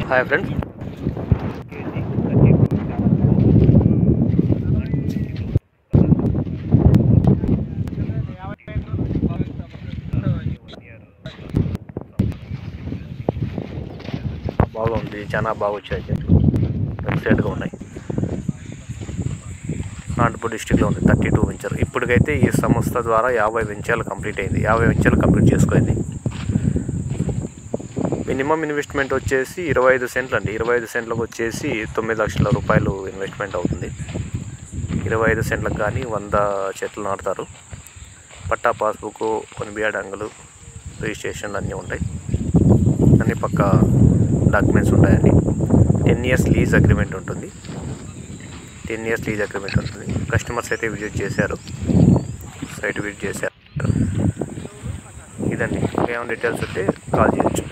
Hi friends, బాగుంది, చాలా బాగా వచ్చాయి చెట్లు, ఎక్సలెంట్గా ఉన్నాయి. అనంతపూర్ డిస్టిక్లో ఉంది 32 వెంచర్. ఇప్పటికైతే ఈ సంస్థ ద్వారా 50 వెంచర్లు కంప్లీట్ అయింది. 50 వెంచర్లు కంప్లీట్ చేసుకుంది. మినిమం ఇన్వెస్ట్మెంట్ వచ్చేసి 25 సెంట్లు అండి. 25 సెంట్లకు వచ్చేసి 9 లక్షల రూపాయలు ఇన్వెస్ట్మెంట్ అవుతుంది. 25 సెంట్లకు కానీ 100 చెట్లు నాటుతారు. పట్టా, పాస్బుక్, కొనిబియా డంగులు, రిజిస్ట్రేషన్లు అన్నీ ఉంటాయి. అన్ని పక్క డాక్యుమెంట్స్ ఉంటాయండి. 10 years లీజ్ అగ్రిమెంట్ ఉంటుంది. 10 years లీజ్ అగ్రిమెంట్ ఉంటుంది. కస్టమర్స్ అయితే విజిట్ చేశారు, సైట్ విజిట్ చేశారు. ఇదండి, ఏమైనా డీటెయిల్స్ ఉంటే కాల్ చేయొచ్చు.